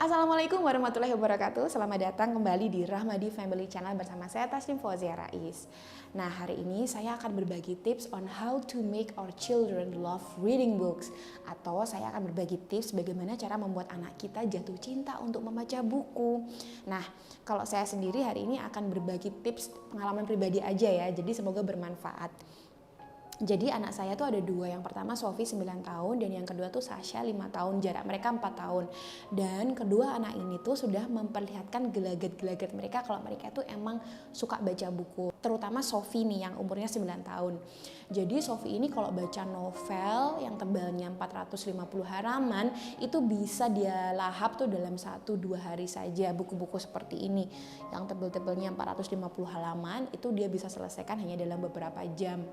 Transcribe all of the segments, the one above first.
Assalamualaikum warahmatullahi wabarakatuh. Selamat datang kembali di Rahmadi Family Channel bersama saya Tasnim Fauzia Rais. Nah, hari ini saya akan berbagi tips on how to make our children love reading books, atau saya akan berbagi tips bagaimana cara membuat anak kita jatuh cinta untuk membaca buku. Nah, kalau saya sendiri hari ini akan berbagi tips pengalaman pribadi aja ya. Jadi semoga bermanfaat. Jadi anak saya tuh ada dua, yang pertama Sophie 9 tahun dan yang kedua tuh Sasha 5 tahun, jarak mereka 4 tahun. Dan kedua anak ini tuh sudah memperlihatkan gelagat-gelagat mereka kalau mereka tuh emang suka baca buku. Terutama Sophie nih yang umurnya 9 tahun. Jadi Sophie ini kalau baca novel yang tebalnya 450 halaman itu bisa dia lahap tuh dalam 1-2 hari saja. Buku-buku seperti ini yang tebel-tebelnya 450 halaman itu dia bisa selesaikan hanya dalam beberapa jam.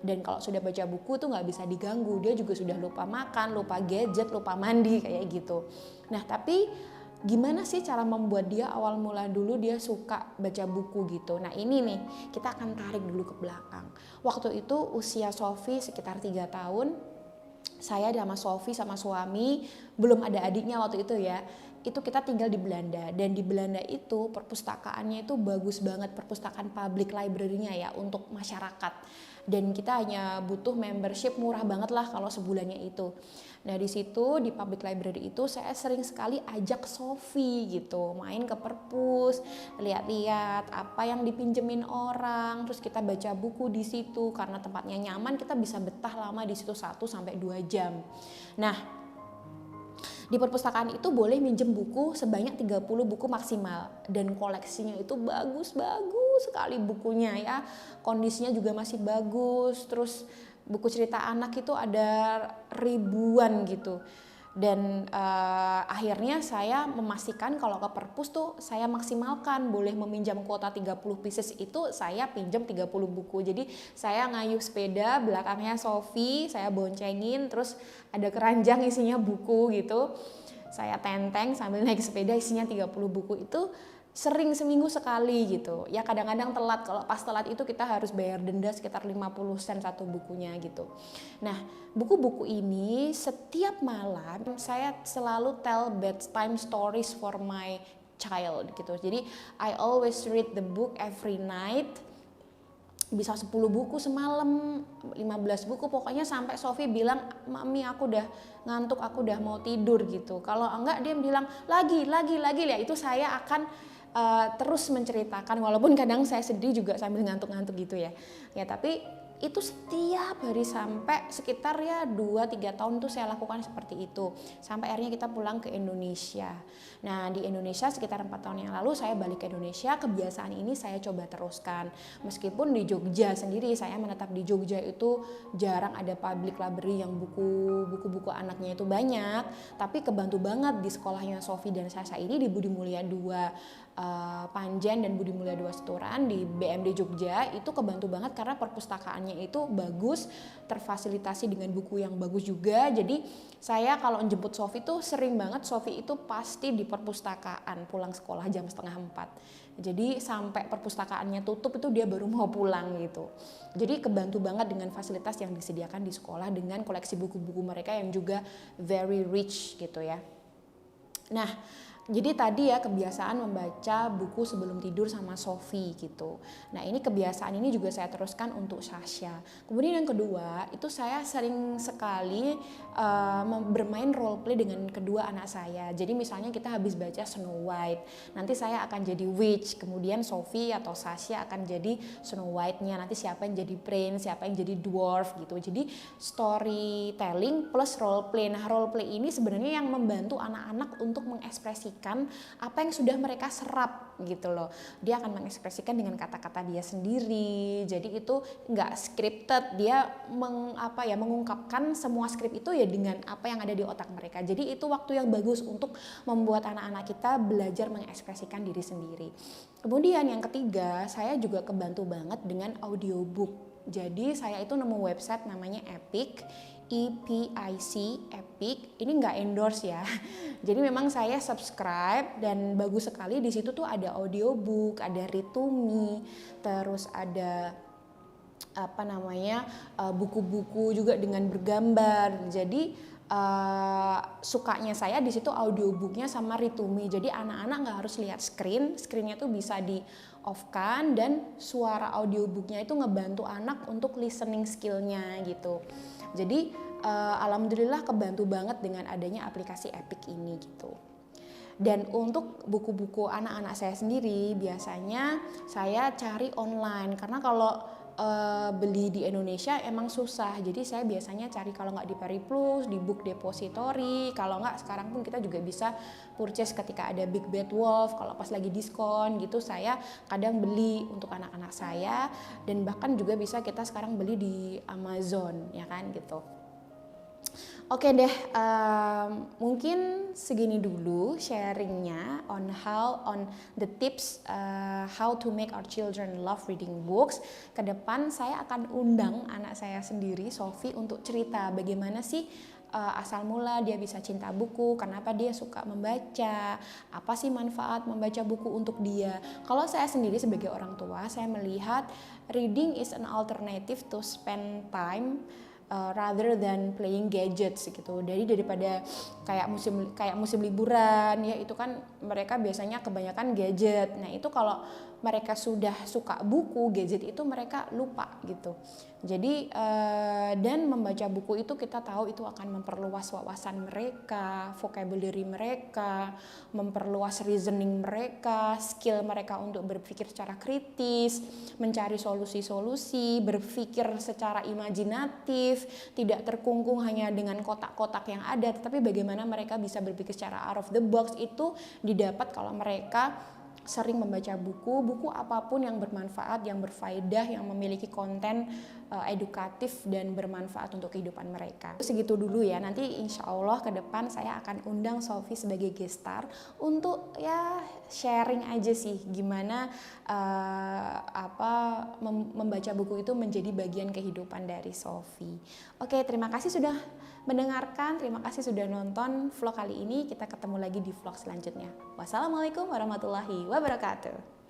Dan kalau sudah baca buku tuh nggak bisa diganggu, dia juga sudah lupa makan, lupa gadget, lupa mandi kayak gitu. Nah tapi gimana sih cara membuat dia awal mula dulu dia suka baca buku gitu. Nah ini nih kita akan tarik dulu ke belakang. Waktu itu usia Sophie sekitar 3 tahun, saya sama Sophie sama suami, belum ada adiknya waktu itu ya, itu kita tinggal di Belanda. Dan di Belanda itu perpustakaannya itu bagus banget, perpustakaan public library-nya ya untuk masyarakat. Dan kita hanya butuh membership murah banget lah kalau sebulannya itu. Nah di situ di public library itu saya sering sekali ajak Sophie gitu main ke perpus, lihat-lihat apa yang dipinjemin orang, terus kita baca buku di situ karena tempatnya nyaman, kita bisa betah lama di situ 1-2 jam. Nah di perpustakaan itu boleh minjem buku sebanyak 30 buku maksimal dan koleksinya itu bagus-bagus sekali bukunya ya. Kondisinya juga masih bagus. Terus buku cerita anak itu ada ribuan gitu. Dan akhirnya saya memastikan kalau ke perpus tuh saya maksimalkan boleh meminjam kuota 30 pieces itu saya pinjam 30 buku. Jadi saya ngayuh sepeda, belakangnya Sophie, saya boncengin, terus ada keranjang isinya buku gitu. Saya tenteng sambil naik sepeda isinya 30 buku itu sering seminggu sekali gitu. Ya kadang-kadang telat, kalau pas telat itu kita harus bayar denda sekitar 50 sen satu bukunya gitu. Nah, buku-buku ini setiap malam saya selalu tell bedtime stories for my child gitu. Jadi I always read the book every night. Bisa 10 buku semalam, 15 buku, pokoknya sampai Sophie bilang, "Mami aku udah ngantuk, aku udah mau tidur" gitu. Kalau enggak dia bilang, lagi ya, itu saya akan terus menceritakan, walaupun kadang saya sedih juga sambil ngantuk-ngantuk gitu ya. Ya tapi itu setiap hari sampai sekitar ya 2-3 tahun tuh saya lakukan seperti itu. Sampai akhirnya kita pulang ke Indonesia. Nah di Indonesia sekitar 4 tahun yang lalu saya balik ke Indonesia, kebiasaan ini saya coba teruskan. Meskipun di Jogja sendiri, saya menetap di Jogja itu jarang ada public library yang buku-buku anaknya itu banyak. Tapi kebantu banget di sekolahnya Sophie dan Sasha ini di Budi Mulia 2 Panjen dan Budi Mulia 2 Seturan di BMD Jogja itu kebantu banget karena perpustakaannya itu bagus, terfasilitasi dengan buku yang bagus juga. Jadi saya kalau jemput Sophie tuh sering banget Sophie itu pasti di perpustakaan pulang sekolah jam 3:30. Jadi sampai perpustakaannya tutup itu dia baru mau pulang gitu. Jadi kebantu banget dengan fasilitas yang disediakan di sekolah dengan koleksi buku-buku mereka yang juga very rich gitu ya. Nah, jadi tadi ya kebiasaan membaca buku sebelum tidur sama Sophie gitu. Nah ini kebiasaan ini juga saya teruskan untuk Sasha. Kemudian yang kedua itu saya sering sekali bermain role play dengan kedua anak saya. Jadi misalnya kita habis baca Snow White, nanti saya akan jadi witch, kemudian Sophie atau Sasha akan jadi Snow White-nya. Nanti siapa yang jadi prince, siapa yang jadi dwarf gitu. Jadi storytelling plus role play. Nah role play ini sebenarnya yang membantu anak-anak untuk mengekspresikan apa yang sudah mereka serap gitu loh. Dia akan mengekspresikan dengan kata-kata dia sendiri. Jadi itu nggak scripted. Dia mengungkapkan semua skrip itu ya dengan apa yang ada di otak mereka. Jadi itu waktu yang bagus untuk membuat anak-anak kita belajar mengekspresikan diri sendiri. Kemudian yang ketiga, saya juga kebantu banget dengan audiobook. Jadi saya itu nemu website namanya Epic, EPIC, Epic. Ini nggak endorse ya. Jadi memang saya subscribe dan bagus sekali di situ tuh ada audiobook, ada read to me, terus ada buku-buku juga dengan bergambar. Jadi sukanya saya di situ audiobooknya sama read to me. Jadi anak-anak nggak harus lihat screennya tuh bisa di off kan, dan suara audiobooknya itu ngebantu anak untuk listening skillnya gitu. Jadi alhamdulillah kebantu banget dengan adanya aplikasi Epic ini gitu. Dan untuk buku-buku anak-anak saya sendiri biasanya saya cari online, karena kalau beli di Indonesia emang susah. Jadi saya biasanya cari, kalau nggak di Periplus, di Book Depository, kalau nggak sekarang pun kita juga bisa purchase ketika ada Big Bad Wolf, kalau pas lagi diskon gitu saya kadang beli untuk anak-anak saya, dan bahkan juga bisa kita sekarang beli di Amazon ya kan gitu. Oke deh, mungkin segini dulu sharingnya on the tips how to make our children love reading books. Kedepan saya akan undang anak saya sendiri, Sophie, untuk cerita bagaimana sih asal mula dia bisa cinta buku, kenapa dia suka membaca, apa sih manfaat membaca buku untuk dia. Kalau saya sendiri sebagai orang tua, saya melihat reading is an alternative to spend time rather than playing gadgets gitu. Jadi daripada kayak musim liburan ya, itu kan mereka biasanya kebanyakan gadget. Nah itu kalau mereka sudah suka buku, gadget itu mereka lupa gitu. Jadi dan membaca buku itu kita tahu itu akan memperluas wawasan mereka, vocabulary mereka, memperluas reasoning mereka, skill mereka untuk berpikir secara kritis, mencari solusi-solusi, berpikir secara imajinatif, tidak terkungkung hanya dengan kotak-kotak yang ada, tetapi bagaimana mereka bisa berpikir secara out of the box. Itu didapat kalau mereka sering membaca buku apapun yang bermanfaat, yang berfaedah, yang memiliki konten edukatif dan bermanfaat untuk kehidupan mereka. Segitu dulu ya, nanti insya Allah ke depan saya akan undang Sophie sebagai guest star untuk ya sharing aja sih gimana membaca buku itu menjadi bagian kehidupan dari Sophie. Oke, terima kasih sudah mendengarkan, terima kasih sudah nonton vlog kali ini. Kita ketemu lagi di vlog selanjutnya. Wassalamualaikum warahmatullahi wabarakatuh.